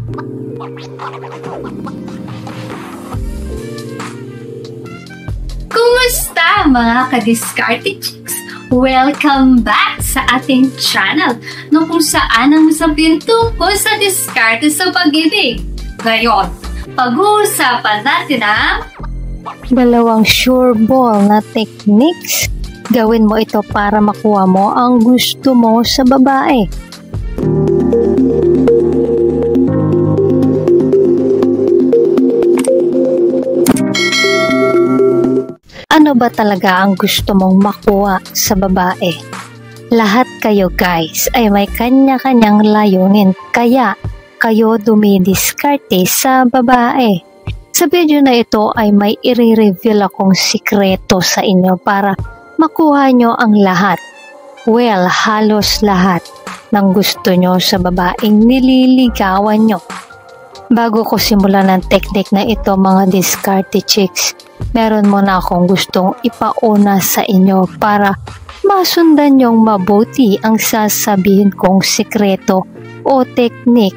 Kumusta mga ka-Diskarte Chicks? Welcome back sa ating channel no kung saan ang usapin tungkol sa diskarte sa pag-ibig. Ngayon, pag-uusapan natin ang dalawang sure ball na techniques. Gawin mo ito para makuha mo ang gusto mo sa babae. Ano ba talaga ang gusto mong makuha sa babae? Lahat kayo guys ay may kanya-kanyang layunin kaya kayo dumidiskarte sa babae. Sa video na ito ay may i-reveal akong sikreto sa inyo para makuha nyo ang lahat. Well, halos lahat ng gusto nyo sa babaeng nililigawan nyo. Bago ko simulan ng technique na ito mga Diskarte Chicks, meron muna akong gustong ipauna sa inyo para masundan nyong mabuti ang sasabihin kong sikreto o technique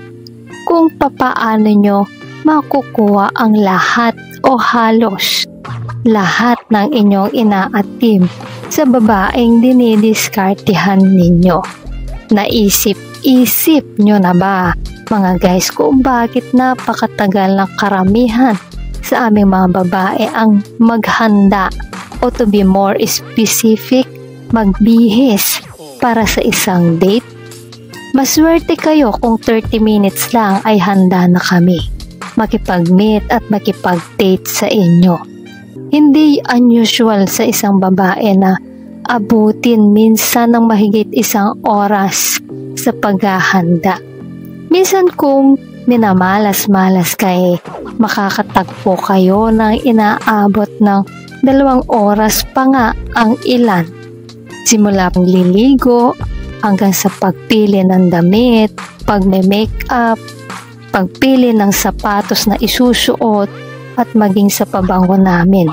kung papaano nyo makukuha ang lahat o halos lahat ng inyong inaatim sa babaeng dinidiskartehan ninyo. Naisip-isip nyo na ba mga guys kung bakit napakatagal ng karamihan sa aming mga babae ang maghanda o to be more specific, magbihis para sa isang date? Maswerte kayo kung 30 minutes lang ay handa na kami makipag-meet at makipag-date sa inyo. Hindi unusual sa isang babae na abutin minsan ng mahigit isang oras sa paghahanda. Minsan kung minamalas-malas kay makakatagpo kayo ng inaabot ng 2 oras pa nga ang ilan. Simula pang liligo hanggang sa pagpili ng damit, pagme-makeup, pagpili ng sapatos na isusuot at maging sa pabango namin.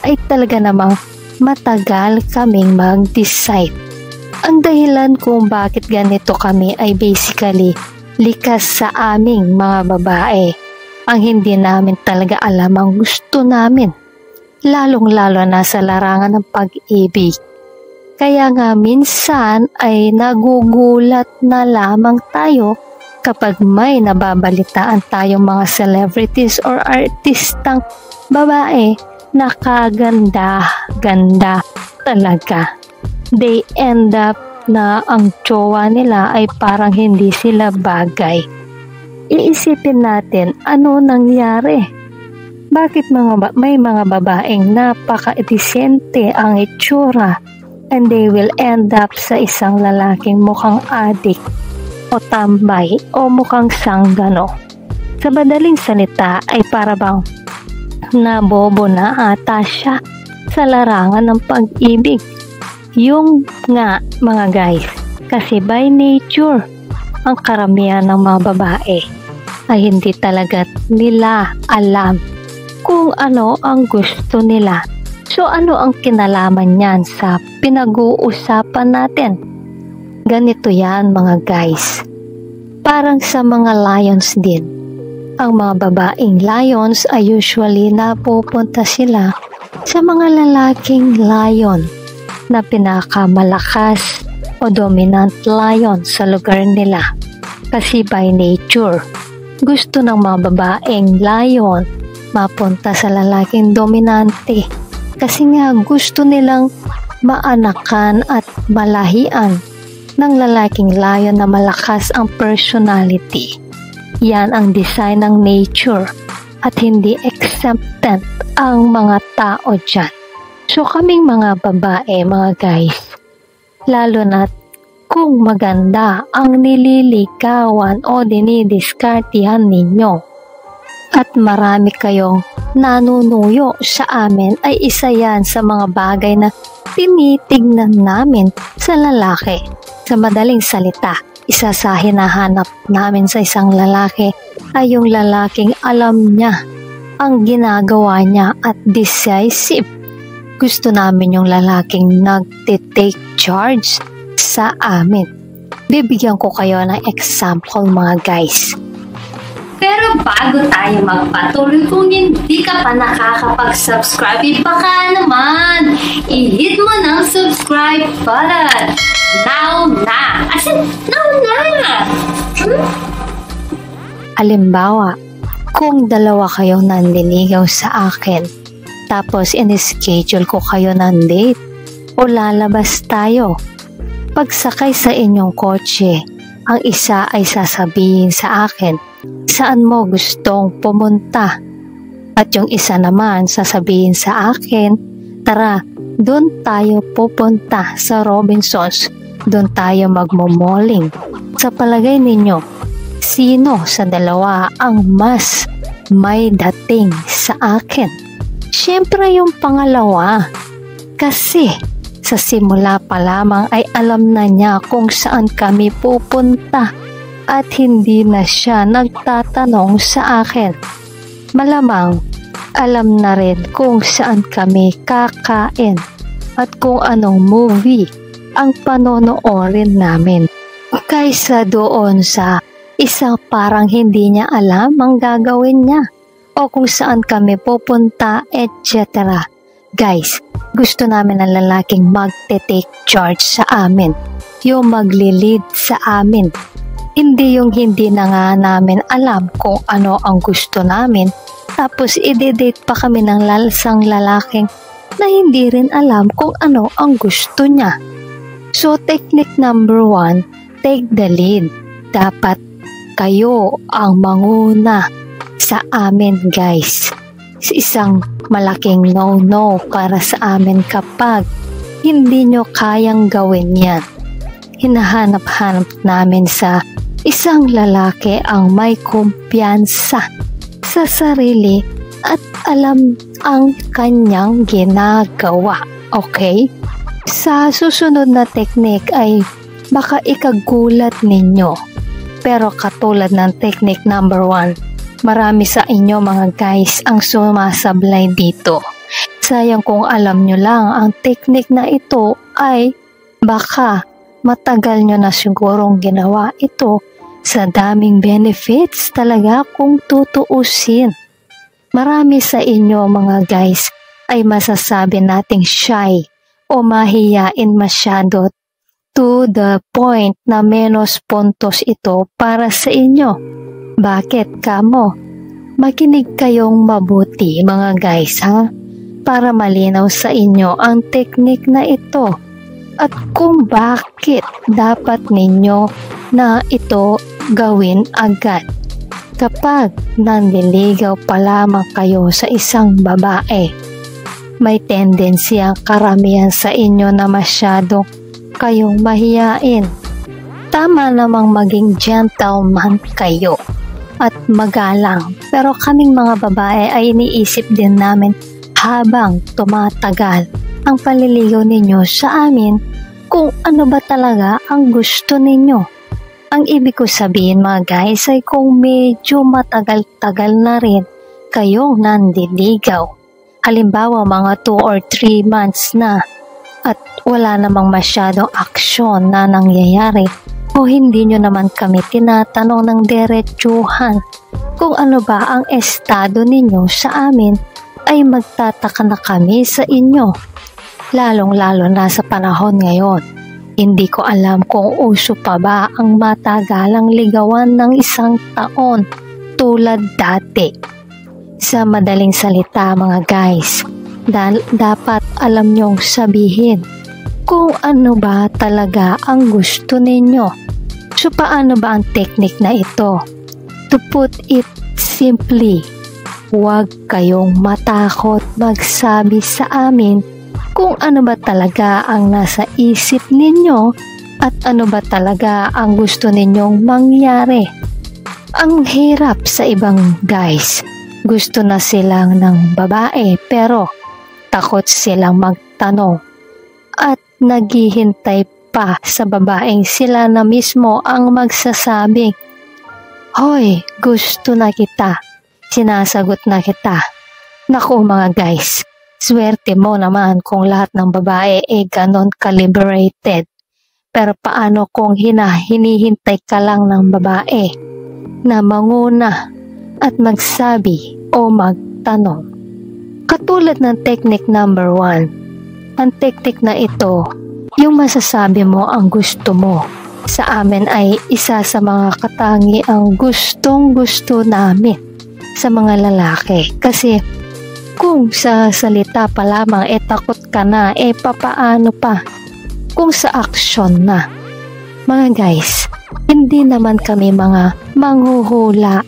Ay talaga namang matagal kaming mag-decide. Ang dahilan kung bakit ganito kami ay basically likas sa aming mga babae. Ang hindi namin talaga alam ang gusto namin, lalong-lalo na sa larangan ng pag-ibig. Kaya nga minsan ay nagugulat na lamang tayo kapag may nababalitaan tayong mga celebrities or artistang babae na kaganda-ganda talaga. They end up na ang jowa nila ay parang hindi sila bagay. Iisipin natin ano nangyari. Bakit may mga babaeng napaka-disente ang itsura and they will end up sa isang lalaking mukhang adik o tambay o mukhang sanggano? Sa madaling salita ay para bang nabobo na ata siya sa larangan ng pag-ibig. Yung nga mga guys, kasi by nature, ang karamihan ng mga babae ay hindi talaga nila alam kung ano ang gusto nila. So ano ang kinalaman niyan sa pinag-uusapan natin? Ganito yan mga guys. Parang sa mga lions din. Ang mga babaeng lions ay usually napupunta sila sa mga lalaking lion na pinakamalakas o dominant lion sa lugar nila. Kasi by nature, gusto ng mga babaeng lion mapunta sa lalaking dominante. Kasi nga gusto nilang maanakan at malahian ng lalaking lion na malakas ang personality. Yan ang design ng nature at hindi accepted ang mga tao dyan. So kaming mga babae, mga guys, lalo na kung maganda ang nililigawan o dinidiskartihan ninyo at marami kayong nanunuyo sa amin, ay isa yan sa mga bagay na tinitignan namin sa lalaki. Sa madaling salita, isa sa hinahanap namin sa isang lalaki ay yung lalaking alam niya ang ginagawa niya at decisive. Gusto namin yung lalaking nagte-take charge sa amin. Bibigyan ko kayo ng example mga guys. bago tayo magpatuloy, kung hindi ka pa nakakapag-subscribe, baka naman i-hit mo ng subscribe button. Now na! As in, now na! Halimbawa, kung dalawa kayong nandiligaw sa akin, tapos in-schedule ko kayo ng date o lalabas tayo. Pagsakay sa inyong kotse, ang isa ay sasabihin sa akin saan mo gustong pumunta. At yung isa naman sasabihin sa akin, tara, doon tayo pupunta sa Robinsons, doon tayo magmo-malling. Sa palagay ninyo, sino sa dalawa ang mas may dating sa akin? Siyempre yung pangalawa, kasi sa simula pa lamang ay alam na niya kung saan kami pupunta at hindi na siya nagtatanong sa akin. Malamang alam na rin kung saan kami kakain at kung anong movie ang panonoorin namin. Kaysa doon sa isang parang hindi niya alam ang gagawin niya o kung saan kami pupunta, etc. Guys, gusto namin ng lalaking magte-take charge sa amin, yung magli-lead sa amin. Hindi yung hindi na nga namin alam kung ano ang gusto namin, tapos i-date pa kami ng lalsang lalaking na hindi rin alam kung ano ang gusto niya. So technique number 1, take the lead. Dapat kayo ang manguna sa amin, guys. Isang malaking no-no para sa amin kapag hindi nyo kayang gawin yan. Hinahanap-hanap namin sa isang lalaki ang may kumpiyansa sa sarili at alam ang kanyang ginagawa. Okay? Sa susunod na technique ay baka ikagulat ninyo. Pero katulad ng technique number 1, marami sa inyo mga guys ang sumasablay dito. Sayang kung alam nyo lang ang technique na ito ay baka matagal nyo na sigurong ginawa ito sa daming benefits talaga kung tutuusin. Marami sa inyo mga guys ay masasabi nating shy o mahiyain masyado to the point na menos puntos ito para sa inyo. Bakit kamo? Makinig kayong mabuti mga guys ha, para malinaw sa inyo ang teknik na ito at kung bakit dapat ninyo na ito gawin agad. Kapag nandiligaw pa lamang kayo sa isang babae, may tendency ang karamihan sa inyo na masyadong kayong mahiyain. Tama namang maging gentleman kayo at magalang, pero kaming mga babae ay iniisip din namin habang tumatagal ang paliligaw ninyo sa amin kung ano ba talaga ang gusto ninyo. Ang ibig ko sabihin mga guys ay kung medyo matagal-tagal na rin kayong nandiligaw, halimbawa mga 2 or 3 months na at wala namang masyadong aksyon na nangyayari, o hindi nyo naman kami tinatanong ng diretsuhan kung ano ba ang estado ninyo sa amin, ay magtataka na kami sa inyo. Lalong-lalo na sa panahon ngayon. Hindi ko alam kung uso pa ba ang matagalang ligawan ng 1 taon tulad dati. Sa madaling salita mga guys, dapat alam nyong sabihin kung ano ba talaga ang gusto ninyo. So paano ba ang technique na ito? To put it simply, huwag kayong matakot magsabi sa amin kung ano ba talaga ang nasa isip ninyo at ano ba talaga ang gusto ninyong mangyari. Ang hirap sa ibang guys, gusto na silang ng babae pero takot silang magtanong at naghihintay pa sa babaeng sila na mismo ang magsasabing, "Hoy, gusto na kita, sinasagot na kita." Naku mga guys, swerte mo naman kung lahat ng babae ay ganon ka-liberated. Pero paano kung hinihintay ka lang ng babae na manguna at magsabi o magtanong. Katulad ng technique number 1. Ang technique na ito, yung masasabi mo ang gusto mo. Sa amin ay isa sa mga katangi ang gustong-gusto namin sa mga lalaki. Kasi kung sa salita pa lamang takot ka na, papaano pa kung sa aksyon na. Mga guys, hindi naman kami mga manghuhula.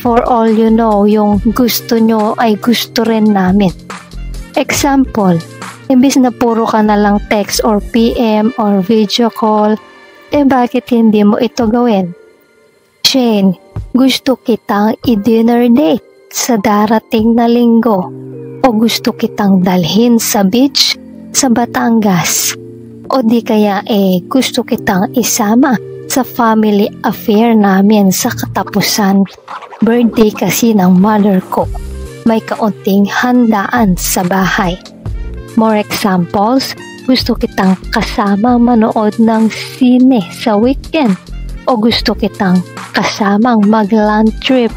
For all you know, yung gusto nyo ay gusto rin namin. Example, imbis na puro ka na lang text or PM or video call, bakit hindi mo ito gawin? Shane, gusto kitang i-dinner date sa darating na linggo o gusto kitang dalhin sa beach sa Batangas o di kaya gusto kitang isama sa family affair namin sa katapusan. Birthday kasi ng mother ko. May kaunting handaan sa bahay. More examples, gusto kitang kasama manood ng sine sa weekend o gusto kitang kasamang mag-land trip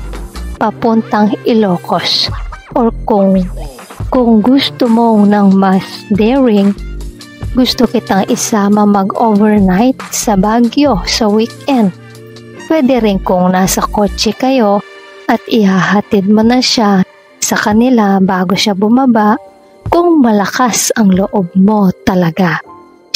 papuntang Ilocos. Or kung gusto mong ng mas daring, gusto kitang isama mag-overnight sa Baguio sa weekend. Pwede rin kung nasa kotse kayo at ihahatid mo na siya sa kanila bago siya bumaba kung malakas ang loob mo talaga.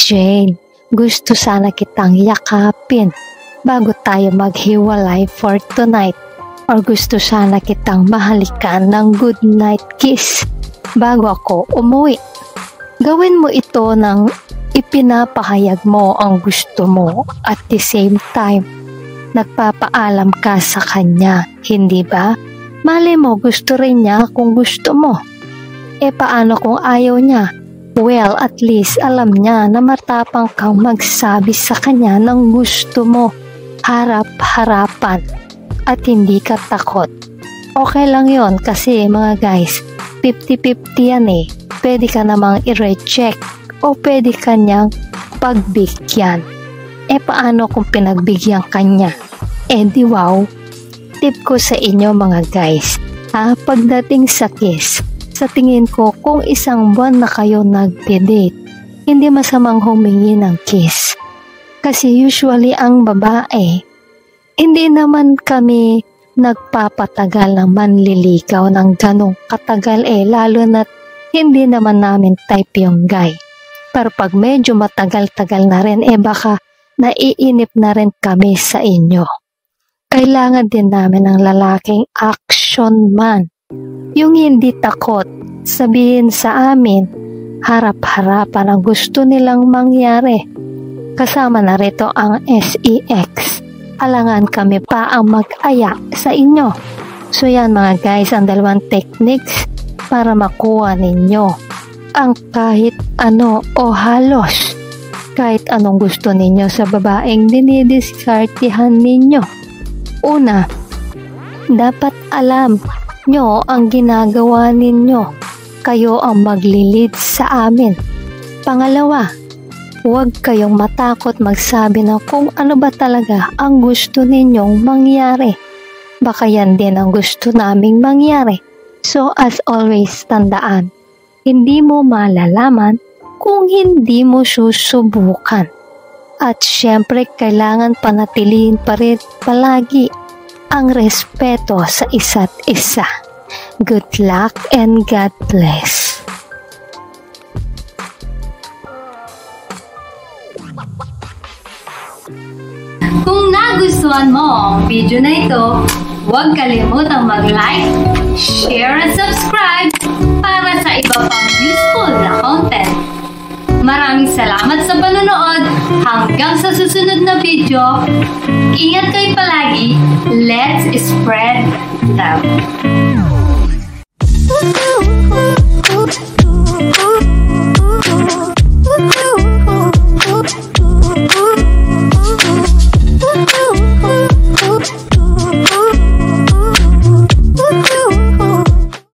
Jane, gusto sana kitang yakapin bago tayo maghiwalay for tonight. Or gusto sana kitang mahalikan ng good night kiss bago ako umuwi. Gawin mo ito nang ipinapahayag mo ang gusto mo at the same time nagpapaalam ka sa kanya, hindi ba? Malay mo gusto rin niya kung gusto mo. Paano kung ayaw niya? Well, at least alam niya na matapang kang magsabi sa kanya ng gusto mo, harap-harapan at hindi ka takot. Okay lang yon kasi mga guys, 50-50 yan Pwede ka namang i-reject o pwede kanyang pagbigyan. Paano kung pinagbigyan kanya? Di wow. Tip ko sa inyo mga guys, pagdating sa kiss, sa tingin ko kung isang buwan na kayo nagde-date, hindi masamang humingi ng kiss. Kasi usually ang babae, hindi naman kami nagpapatagal ng manliligaw ng ganong katagal lalo na hindi naman namin type yung guy. Pero pag medyo matagal-tagal na rin, baka naiinip na rin kami sa inyo. Kailangan din namin ng lalaking action man. Yung hindi takot, sabihin sa amin, harap-harapan ang gusto nilang mangyari. Kasama na rito ang SEX. Alangan kami pa ang mag-aya sa inyo. So yan mga guys, ang dalawang techniques para makuha ninyo ang kahit ano o halos kahit anong gusto ninyo sa babaeng dinidiskartihan ninyo. Una, dapat alam nyo ang ginagawa ninyo. Kayo ang maglilid sa amin. Pangalawa, huwag kayong matakot magsabi ng kung ano ba talaga ang gusto ninyong mangyari. Baka yan din ang gusto naming mangyari. So as always, tandaan, hindi mo malalaman kung hindi mo susubukan. At syempre, kailangan panatilihin pa rin palagi ang respeto sa isa't isa. Good luck and God bless. Kung nagustuhan mo ang video na ito, huwag kalimutang mag-like, share at subscribe para sa iba pang useful na content. Maraming salamat sa panonood. Hanggang sa susunod na video, ingat kayo palagi. Let's spread love.